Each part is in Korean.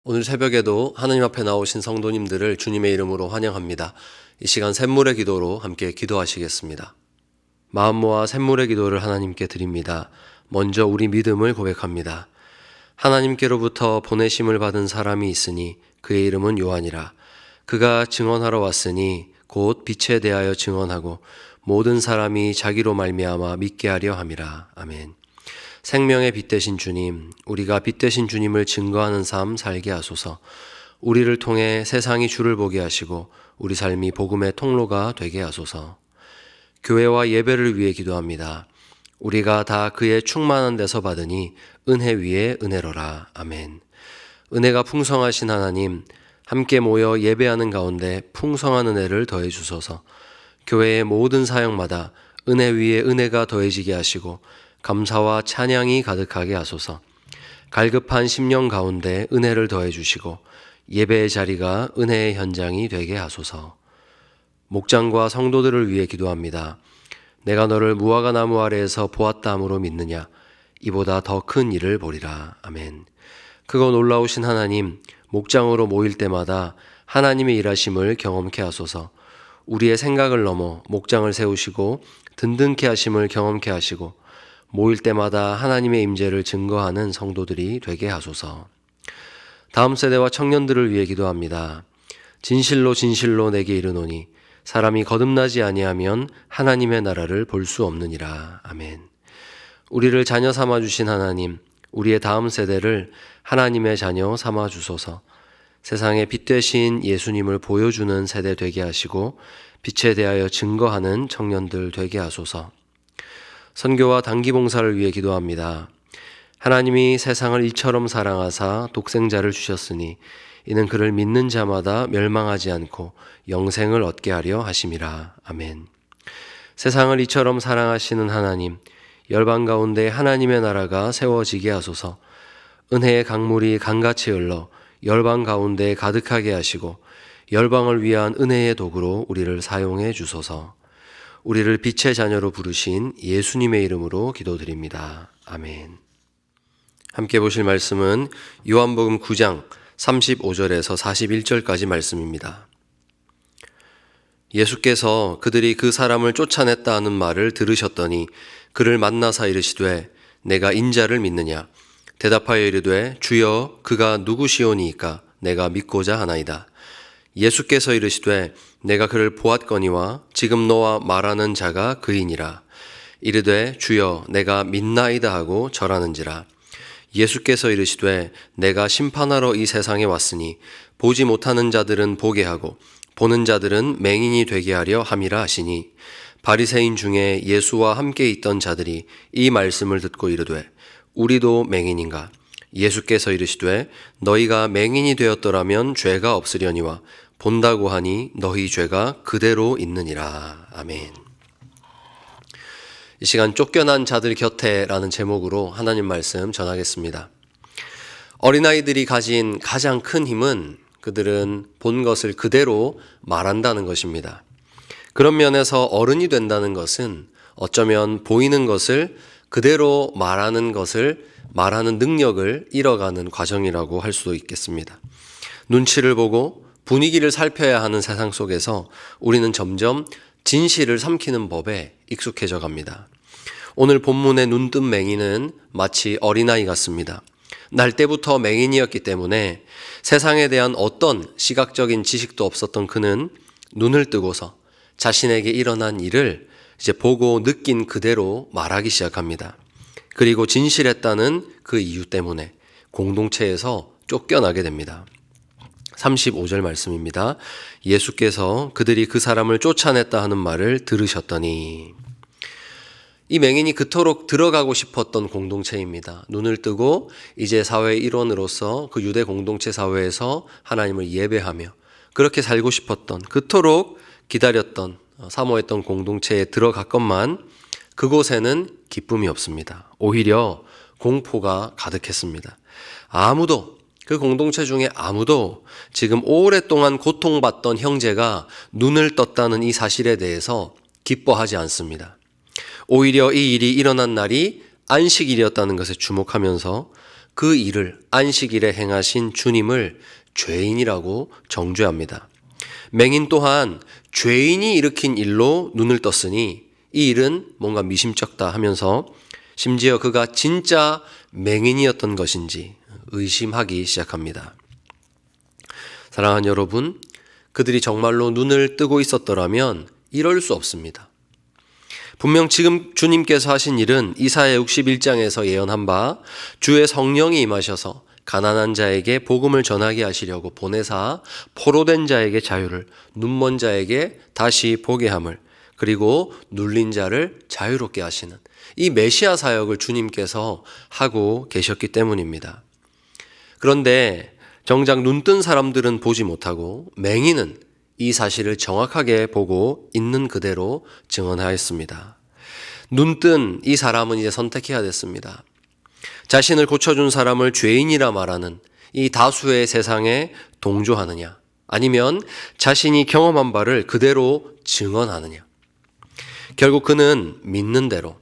오늘 새벽에도 하나님 앞에 나오신 성도님들을 주님의 이름으로 환영합니다. 이 시간 샘물의 기도로 함께 기도하시겠습니다. 마음 모아 샘물의 기도를 하나님께 드립니다. 먼저 우리 믿음을 고백합니다. 하나님께로부터 보내심을 받은 사람이 있으니 그의 이름은 요한이라. 그가 증언하러 왔으니 곧 빛에 대하여 증언하고 모든 사람이 자기로 말미암아 믿게 하려 함이라. 아멘. 생명의 빛 되신 주님, 우리가 빛 되신 주님을 증거하는 삶 살게 하소서. 우리를 통해 세상이 주를 보게 하시고 우리 삶이 복음의 통로가 되게 하소서. 교회와 예배를 위해 기도합니다. 우리가 다 그의 충만한 데서 받으니 은혜 위에 은혜로라. 아멘. 은혜가 풍성하신 하나님, 함께 모여 예배하는 가운데 풍성한 은혜를 더해 주소서. 교회의 모든 사역마다 은혜 위에 은혜가 더해지게 하시고 감사와 찬양이 가득하게 하소서. 갈급한 심령 가운데 은혜를 더해 주시고 예배의 자리가 은혜의 현장이 되게 하소서. 목장과 성도들을 위해 기도합니다. 내가 너를 무화과 나무 아래에서 보았다 함으로 믿느냐? 이보다 더 큰 일을 보리라. 아멘. 크고 놀라우신 하나님, 목장으로 모일 때마다 하나님의 일하심을 경험케 하소서. 우리의 생각을 넘어 목장을 세우시고 든든케 하심을 경험케 하시고 모일 때마다 하나님의 임재를 증거하는 성도들이 되게 하소서. 다음 세대와 청년들을 위해 기도합니다. 진실로 진실로 내게 이르노니 사람이 거듭나지 아니하면 하나님의 나라를 볼 수 없느니라. 아멘. 우리를 자녀 삼아 주신 하나님, 우리의 다음 세대를 하나님의 자녀 삼아 주소서. 세상에 빛 되신 예수님을 보여주는 세대 되게 하시고 빛에 대하여 증거하는 청년들 되게 하소서. 선교와 단기 봉사를 위해 기도합니다. 하나님이 세상을 이처럼 사랑하사 독생자를 주셨으니 이는 그를 믿는 자마다 멸망하지 않고 영생을 얻게 하려 하심이라. 아멘. 세상을 이처럼 사랑하시는 하나님, 열방 가운데 하나님의 나라가 세워지게 하소서. 은혜의 강물이 강같이 흘러 열방 가운데 가득하게 하시고 열방을 위한 은혜의 도구로 우리를 사용해 주소서. 우리를 빛의 자녀로 부르신 예수님의 이름으로 기도드립니다. 아멘. 함께 보실 말씀은 요한복음 9장 35절에서 41절까지 말씀입니다. 예수께서 그들이 그 사람을 쫓아냈다 하는 말을 들으셨더니 그를 만나사 이르시되 내가 인자를 믿느냐? 대답하여 이르되 주여 그가 누구시오니이까 내가 믿고자 하나이다. 예수께서 이르시되 내가 그를 보았거니와 지금 너와 말하는 자가 그이니라. 이르되 주여 내가 믿나이다 하고 절하는지라. 예수께서 이르시되 내가 심판하러 이 세상에 왔으니 보지 못하는 자들은 보게 하고 보는 자들은 맹인이 되게 하려 함이라 하시니 바리새인 중에 예수와 함께 있던 자들이 이 말씀을 듣고 이르되 우리도 맹인인가? 예수께서 이르시되 너희가 맹인이 되었더라면 죄가 없으려니와 본다고 하니 너희 죄가 그대로 있느니라. 아멘. 이 시간 쫓겨난 자들 곁에라는 제목으로 하나님 말씀 전하겠습니다. 어린아이들이 가진 가장 큰 힘은 그들은 본 것을 그대로 말한다는 것입니다. 그런 면에서 어른이 된다는 것은 어쩌면 보이는 것을 그대로 말하는 능력을 잃어가는 과정이라고 할 수도 있겠습니다. 눈치를 보고 분위기를 살펴야 하는 세상 속에서 우리는 점점 진실을 삼키는 법에 익숙해져 갑니다. 오늘 본문의 눈뜬 맹인은 마치 어린아이 같습니다. 날 때부터 맹인이었기 때문에 세상에 대한 어떤 시각적인 지식도 없었던 그는 눈을 뜨고서 자신에게 일어난 일을 이제 보고 느낀 그대로 말하기 시작합니다. 그리고 진실했다는 그 이유 때문에 공동체에서 쫓겨나게 됩니다. 35절 말씀입니다. 예수께서 그들이 그 사람을 쫓아냈다 하는 말을 들으셨더니 이 맹인이 그토록 들어가고 싶었던 공동체입니다. 눈을 뜨고 이제 사회의 일원으로서 그 유대 공동체 사회에서 하나님을 예배하며 그렇게 살고 싶었던 그토록 기다렸던 사모했던 공동체에 들어갔건만 그곳에는 기쁨이 없습니다. 오히려 공포가 가득했습니다. 그 공동체 중에 아무도 지금 오랫동안 고통받던 형제가 눈을 떴다는 이 사실에 대해서 기뻐하지 않습니다. 오히려 이 일이 일어난 날이 안식일이었다는 것에 주목하면서 그 일을 안식일에 행하신 주님을 죄인이라고 정죄합니다. 맹인 또한 죄인이 일으킨 일로 눈을 떴으니 이 일은 뭔가 미심쩍다 하면서 심지어 그가 진짜 맹인이었던 것인지 의심하기 시작합니다. 사랑하는 여러분, 그들이 정말로 눈을 뜨고 있었더라면 이럴 수 없습니다. 분명 지금 주님께서 하신 일은 이사야 61장에서 예언한 바 주의 성령이 임하셔서 가난한 자에게 복음을 전하게 하시려고 보내사 포로된 자에게 자유를, 눈먼 자에게 다시 보게 함을, 그리고 눌린 자를 자유롭게 하시는 이 메시아 사역을 주님께서 하고 계셨기 때문입니다. 그런데 정작 눈뜬 사람들은 보지 못하고 맹인은 이 사실을 정확하게 보고 있는 그대로 증언하였습니다. 눈뜬 이 사람은 이제 선택해야 됐습니다. 자신을 고쳐준 사람을 죄인이라 말하는 이 다수의 세상에 동조하느냐, 아니면 자신이 경험한 바를 그대로 증언하느냐. 결국 그는 믿는 대로,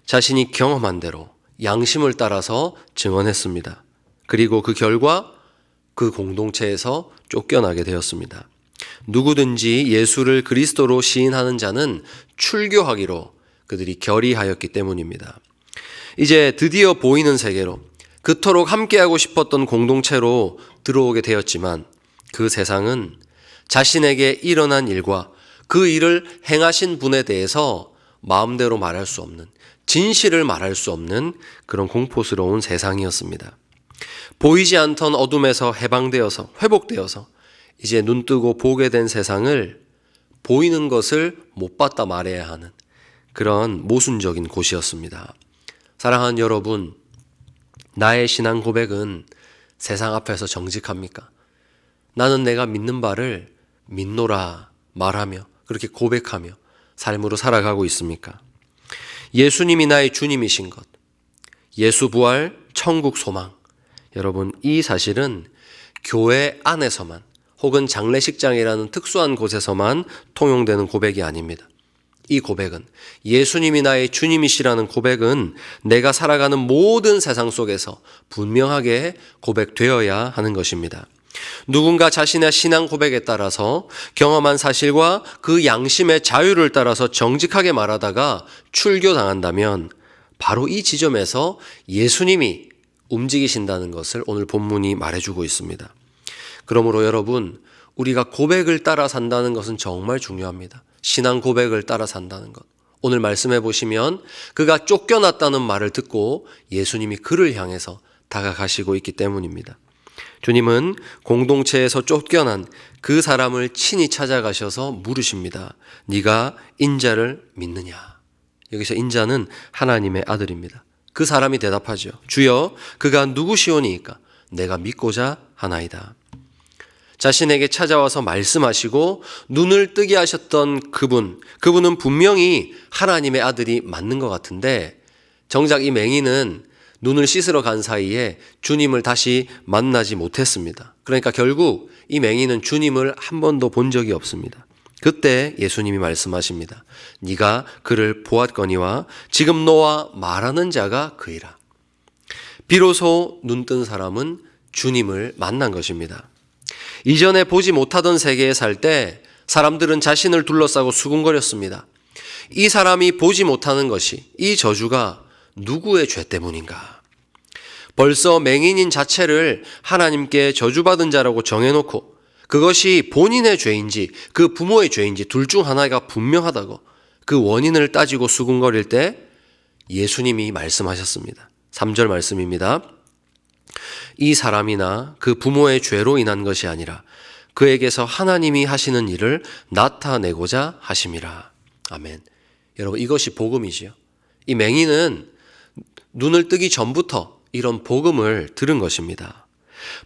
자신이 경험한 대로 양심을 따라서 증언했습니다. 그리고 그 결과 그 공동체에서 쫓겨나게 되었습니다. 누구든지 예수를 그리스도로 시인하는 자는 출교하기로 그들이 결의하였기 때문입니다. 이제 드디어 보이는 세계로, 그토록 함께하고 싶었던 공동체로 들어오게 되었지만 그 세상은 자신에게 일어난 일과 그 일을 행하신 분에 대해서 마음대로 말할 수 없는, 진실을 말할 수 없는 그런 공포스러운 세상이었습니다. 보이지 않던 어둠에서 해방되어서, 회복되어서 이제 눈뜨고 보게 된 세상을 보이는 것을 못 봤다 말해야 하는 그런 모순적인 곳이었습니다. 사랑하는 여러분, 나의 신앙 고백은 세상 앞에서 정직합니까? 나는 내가 믿는 바를 믿노라 말하며 그렇게 고백하며 삶으로 살아가고 있습니까? 예수님이 나의 주님이신 것, 예수 부활, 천국 소망. 여러분, 이 사실은 교회 안에서만 혹은 장례식장이라는 특수한 곳에서만 통용되는 고백이 아닙니다. 이 고백은, 예수님이 나의 주님이시라는 고백은 내가 살아가는 모든 세상 속에서 분명하게 고백되어야 하는 것입니다. 누군가 자신의 신앙 고백에 따라서 경험한 사실과 그 양심의 자유를 따라서 정직하게 말하다가 출교당한다면 바로 이 지점에서 예수님이 움직이신다는 것을 오늘 본문이 말해주고 있습니다. 그러므로 여러분, 우리가 고백을 따라 산다는 것은 정말 중요합니다. 신앙 고백을 따라 산다는 것. 오늘 말씀해 보시면 그가 쫓겨났다는 말을 듣고 예수님이 그를 향해서 다가가시고 있기 때문입니다. 주님은 공동체에서 쫓겨난 그 사람을 친히 찾아가셔서 물으십니다. 네가 인자를 믿느냐? 여기서 인자는 하나님의 아들입니다. 그 사람이 대답하죠. 주여, 그가 누구시오니이까? 내가 믿고자 하나이다. 자신에게 찾아와서 말씀하시고 눈을 뜨게 하셨던 그분은 분명히 하나님의 아들이 맞는 것 같은데 정작 이 맹인은 눈을 씻으러 간 사이에 주님을 다시 만나지 못했습니다. 그러니까 결국 이 맹인은 주님을 한 번도 본 적이 없습니다. 그때 예수님이 말씀하십니다. 네가 그를 보았거니와 지금 너와 말하는 자가 그이라. 비로소 눈뜬 사람은 주님을 만난 것입니다. 이전에 보지 못하던 세계에 살 때 사람들은 자신을 둘러싸고 수군거렸습니다. 이 사람이 보지 못하는 것이, 이 저주가 누구의 죄 때문인가? 벌써 맹인인 자체를 하나님께 저주받은 자라고 정해놓고 그것이 본인의 죄인지 그 부모의 죄인지 둘 중 하나가 분명하다고 그 원인을 따지고 수군거릴 때 예수님이 말씀하셨습니다. 3절 말씀입니다. 이 사람이나 그 부모의 죄로 인한 것이 아니라 그에게서 하나님이 하시는 일을 나타내고자 하심이라. 아멘. 여러분, 이것이 복음이지요. 이 맹인은 눈을 뜨기 전부터 이런 복음을 들은 것입니다.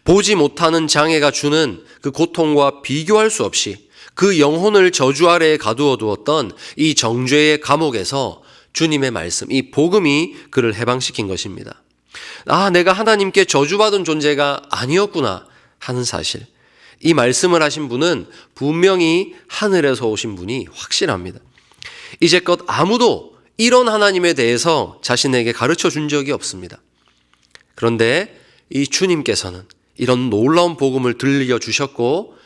보지 못하는 장애가 주는 그 고통과 비교할 수 없이 그 영혼을 저주 아래에 가두어 두었던 이 정죄의 감옥에서 주님의 말씀, 이 복음이 그를 해방시킨 것입니다. 아, 내가 하나님께 저주받은 존재가 아니었구나 하는 사실. 이 말씀을 하신 분은 분명히 하늘에서 오신 분이 확실합니다. 이제껏 아무도 이런 하나님에 대해서 자신에게 가르쳐 준 적이 없습니다. 그런데 이 주님께서는 이런 놀라운 복음을 들려주셨고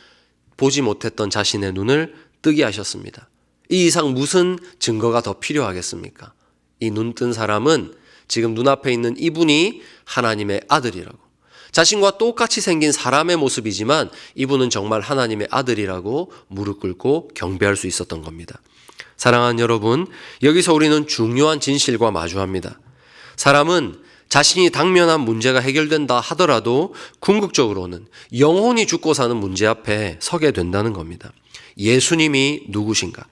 보지 못했던 자신의 눈을 뜨게 하셨습니다. 이 이상 무슨 증거가 더 필요하겠습니까? 이 눈뜬 사람은 지금 눈앞에 있는 이분이 하나님의 아들이라고, 자신과 똑같이 생긴 사람의 모습이지만 이분은 정말 하나님의 아들이라고 무릎 꿇고 경배할 수 있었던 겁니다. 사랑하는 여러분, 여기서 우리는 중요한 진실과 마주합니다. 사람은 자신이 당면한 문제가 해결된다 하더라도 궁극적으로는 영혼이 죽고 사는 문제 앞에 서게 된다는 겁니다. 예수님이 누구신가?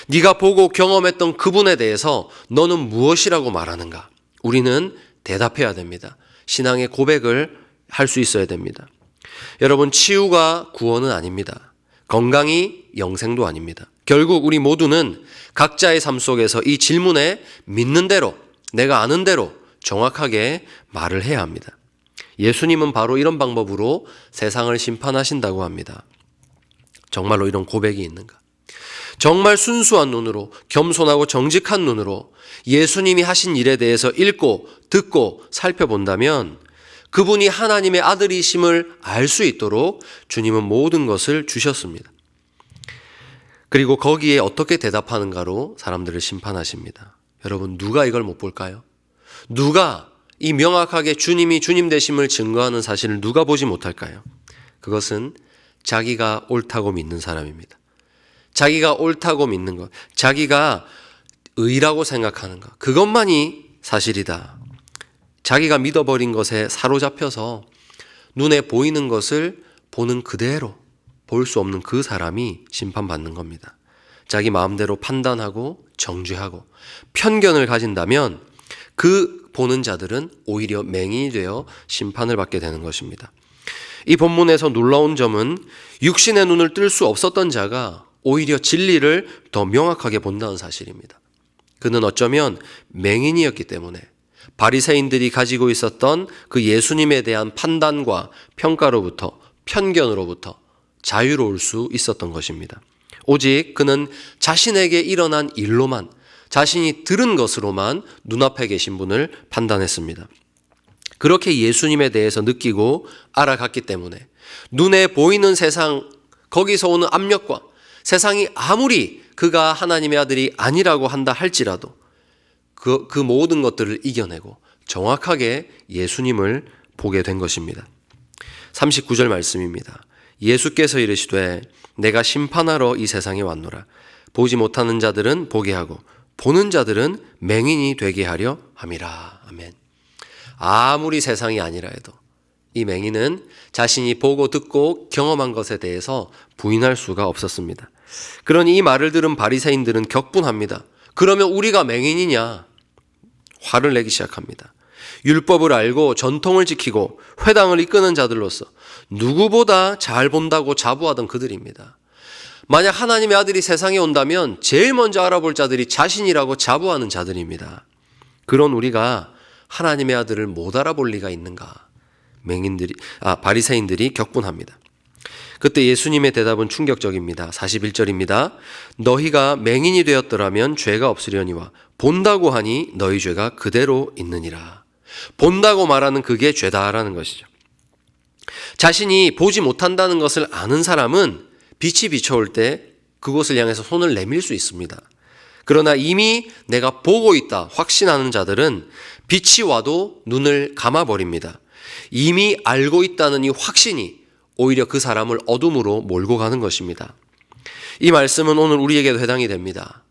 네가 보고 경험했던 그분에 대해서 너는 무엇이라고 말하는가? 우리는 대답해야 됩니다. 신앙의 고백을 할 수 있어야 됩니다. 여러분, 치유가 구원은 아닙니다. 건강이 영생도 아닙니다. 결국 우리 모두는 각자의 삶 속에서 이 질문에 믿는 대로, 내가 아는 대로 정확하게 말을 해야 합니다. 예수님은 바로 이런 방법으로 세상을 심판하신다고 합니다. 정말로 이런 고백이 있는가? 정말 순수한 눈으로, 겸손하고 정직한 눈으로 예수님이 하신 일에 대해서 읽고 듣고 살펴본다면 그분이 하나님의 아들이심을 알 수 있도록 주님은 모든 것을 주셨습니다. 그리고 거기에 어떻게 대답하는가로 사람들을 심판하십니다. 여러분, 누가 이걸 못 볼까요? 누가 이 명확하게 주님이 주님 되심을 증거하는 사실을 누가 보지 못할까요? 그것은 자기가 옳다고 믿는 사람입니다. 자기가 옳다고 믿는 것, 자기가 의라고 생각하는 것, 그것만이 사실이다. 자기가 믿어버린 것에 사로잡혀서 눈에 보이는 것을 보는 그대로 볼 수 없는 그 사람이 심판받는 겁니다. 자기 마음대로 판단하고 정죄하고 편견을 가진다면 그 보는 자들은 오히려 맹인이 되어 심판을 받게 되는 것입니다. 이 본문에서 놀라운 점은 육신의 눈을 뜰 수 없었던 자가 오히려 진리를 더 명확하게 본다는 사실입니다. 그는 어쩌면 맹인이었기 때문에 바리새인들이 가지고 있었던 그 예수님에 대한 판단과 평가로부터, 편견으로부터 자유로울 수 있었던 것입니다. 오직 그는 자신에게 일어난 일로만, 자신이 들은 것으로만 눈앞에 계신 분을 판단했습니다. 그렇게 예수님에 대해서 느끼고 알아갔기 때문에 눈에 보이는 세상, 거기서 오는 압력과 세상이 아무리 그가 하나님의 아들이 아니라고 한다 할지라도 그 모든 것들을 이겨내고 정확하게 예수님을 보게 된 것입니다. 39절 말씀입니다. 예수께서 이르시되 내가 심판하러 이 세상에 왔노라. 보지 못하는 자들은 보게 하고 보는 자들은 맹인이 되게 하려 함이라. 아멘. 아무리 세상이 아니라 해도 이 맹인은 자신이 보고 듣고 경험한 것에 대해서 부인할 수가 없었습니다. 그러니 이 말을 들은 바리새인들은 격분합니다. 그러면 우리가 맹인이냐? 화를 내기 시작합니다. 율법을 알고 전통을 지키고 회당을 이끄는 자들로서 누구보다 잘 본다고 자부하던 그들입니다. 만약 하나님의 아들이 세상에 온다면 제일 먼저 알아볼 자들이 자신이라고 자부하는 자들입니다. 그런 우리가 하나님의 아들을 못 알아볼 리가 있는가? 바리새인들이 격분합니다. 그때 예수님의 대답은 충격적입니다. 41절입니다. 너희가 맹인이 되었더라면 죄가 없으려니와 본다고 하니 너희 죄가 그대로 있느니라. 본다고 말하는 그게 죄다라는 것이죠. 자신이 보지 못한다는 것을 아는 사람은 빛이 비춰올 때 그곳을 향해서 손을 내밀 수 있습니다. 그러나 이미 내가 보고 있다 확신하는 자들은 빛이 와도 눈을 감아버립니다. 이미 알고 있다는 이 확신이 오히려 그 사람을 어둠으로 몰고 가는 것입니다. 이 말씀은 오늘 우리에게도 해당이 됩니다.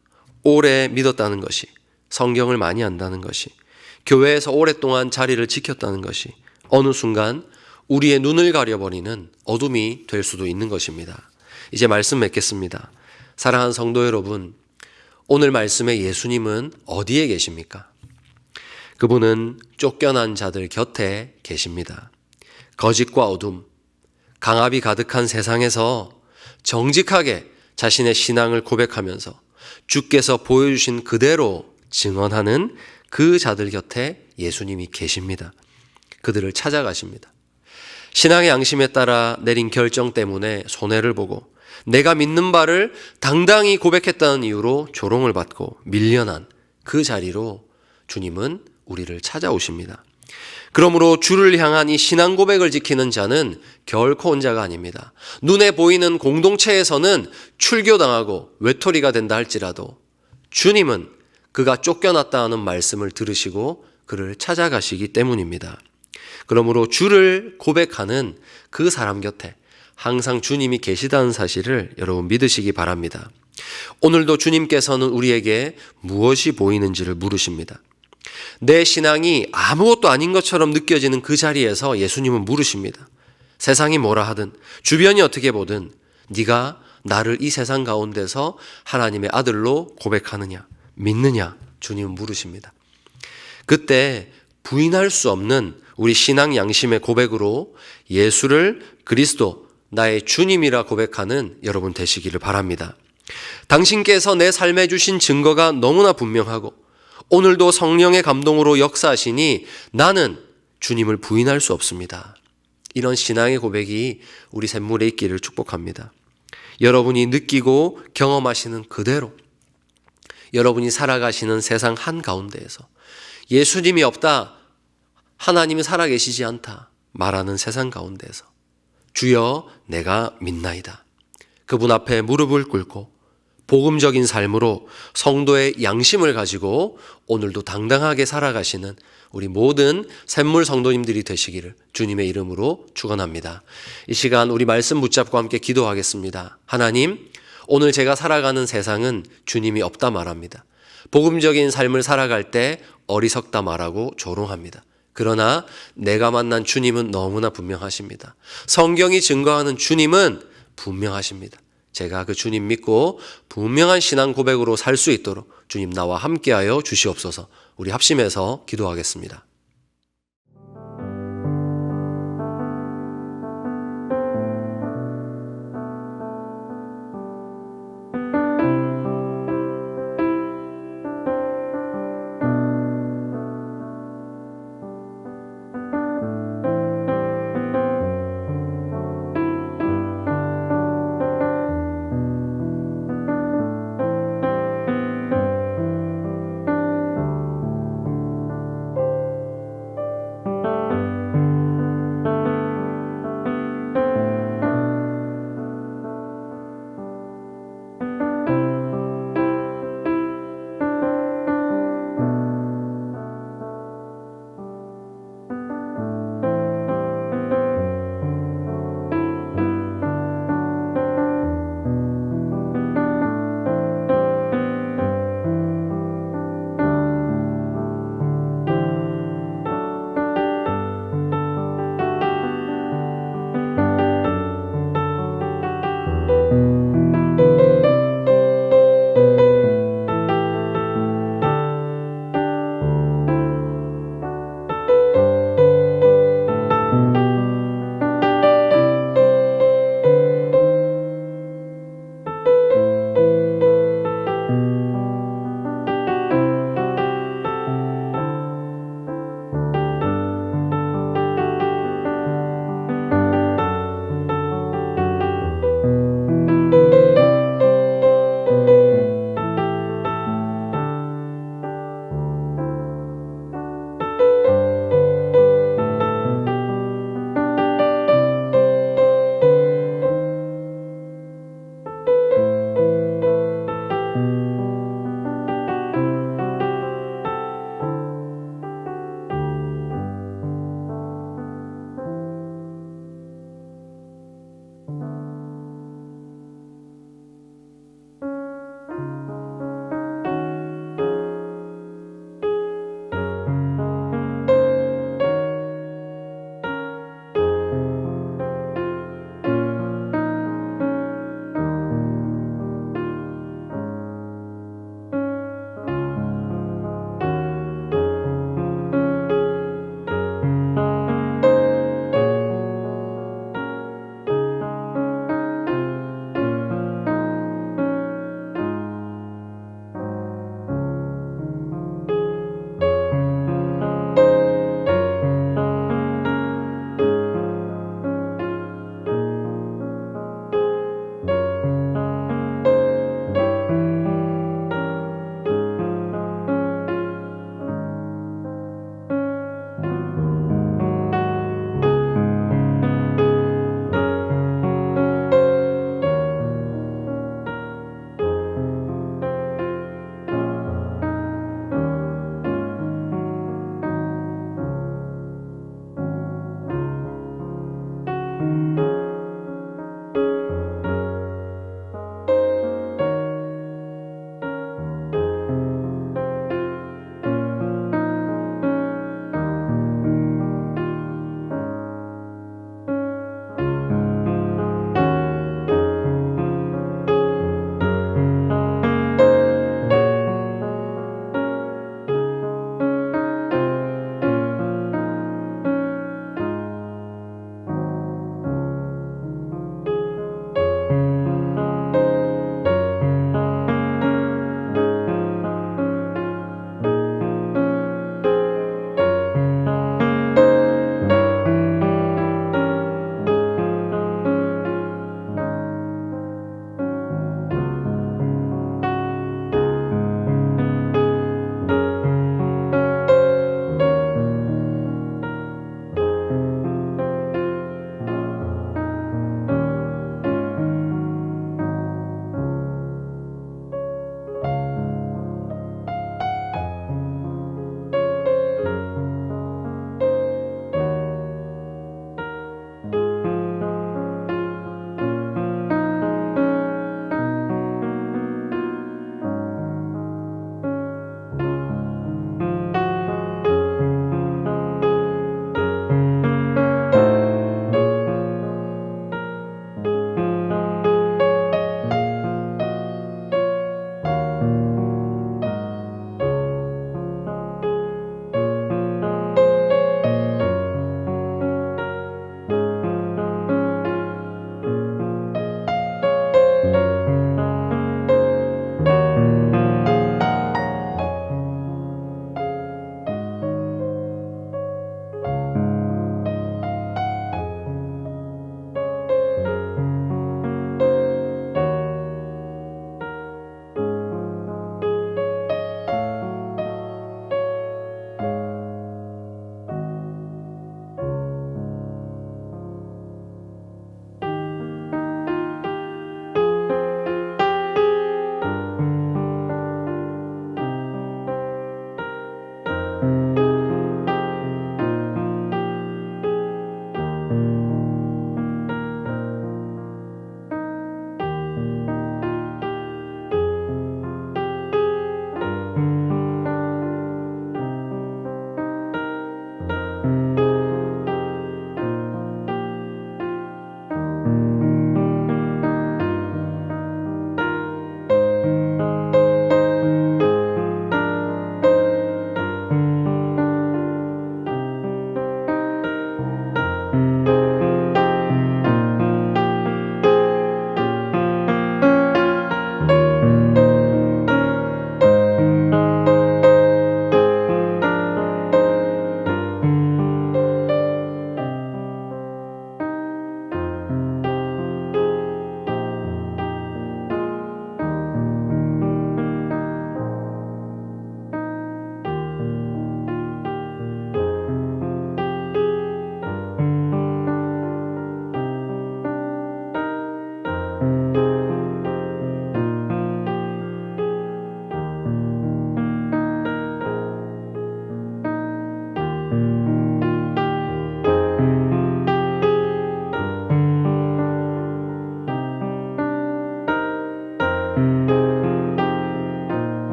오래 믿었다는 것이, 성경을 많이 안다는 것이, 교회에서 오랫동안 자리를 지켰다는 것이 어느 순간 우리의 눈을 가려버리는 어둠이 될 수도 있는 것입니다. 이제 말씀 맺겠습니다. 사랑하는 성도 여러분, 오늘 말씀의 예수님은 어디에 계십니까? 그분은 쫓겨난 자들 곁에 계십니다. 거짓과 어둠, 강압이 가득한 세상에서 정직하게 자신의 신앙을 고백하면서 주께서 보여주신 그대로 증언하는 그 자들 곁에 예수님이 계십니다. 그들을 찾아가십니다. 신앙의 양심에 따라 내린 결정 때문에 손해를 보고 내가 믿는 바를 당당히 고백했다는 이유로 조롱을 받고 밀려난 그 자리로 주님은 우리를 찾아오십니다. 그러므로 주를 향한 이 신앙 고백을 지키는 자는 결코 혼자가 아닙니다. 눈에 보이는 공동체에서는 출교당하고 외톨이가 된다 할지라도 주님은 그가 쫓겨났다 하는 말씀을 들으시고 그를 찾아가시기 때문입니다. 그러므로 주를 고백하는 그 사람 곁에 항상 주님이 계시다는 사실을 여러분 믿으시기 바랍니다. 오늘도 주님께서는 우리에게 무엇이 보이는지를 물으십니다. 내 신앙이 아무것도 아닌 것처럼 느껴지는 그 자리에서 예수님은 물으십니다. 세상이 뭐라 하든 주변이 어떻게 보든 네가 나를 이 세상 가운데서 하나님의 아들로 고백하느냐 믿느냐 주님은 물으십니다. 그때 부인할 수 없는 우리 신앙 양심의 고백으로 예수를 그리스도 나의 주님이라 고백하는 여러분 되시기를 바랍니다. 당신께서 내 삶에 주신 증거가 너무나 분명하고 오늘도 성령의 감동으로 역사하시니 나는 주님을 부인할 수 없습니다. 이런 신앙의 고백이 우리 샘물에 있기를 축복합니다. 여러분이 느끼고 경험하시는 그대로 여러분이 살아가시는 세상 한가운데에서 예수님이 없다, 하나님이 살아계시지 않다 말하는 세상 가운데서 주여 내가 믿나이다. 그분 앞에 무릎을 꿇고 복음적인 삶으로 성도의 양심을 가지고 오늘도 당당하게 살아가시는 우리 모든 샘물 성도님들이 되시기를 주님의 이름으로 축원합니다. 이 시간 우리 말씀 붙잡고 함께 기도하겠습니다. 하나님, 오늘 제가 살아가는 세상은 주님이 없다 말합니다. 복음적인 삶을 살아갈 때 어리석다 말하고 조롱합니다. 그러나 내가 만난 주님은 너무나 분명하십니다. 성경이 증거하는 주님은 분명하십니다. 제가 그 주님 믿고 분명한 신앙 고백으로 살 수 있도록 주님 나와 함께하여 주시옵소서. 우리 합심해서 기도하겠습니다.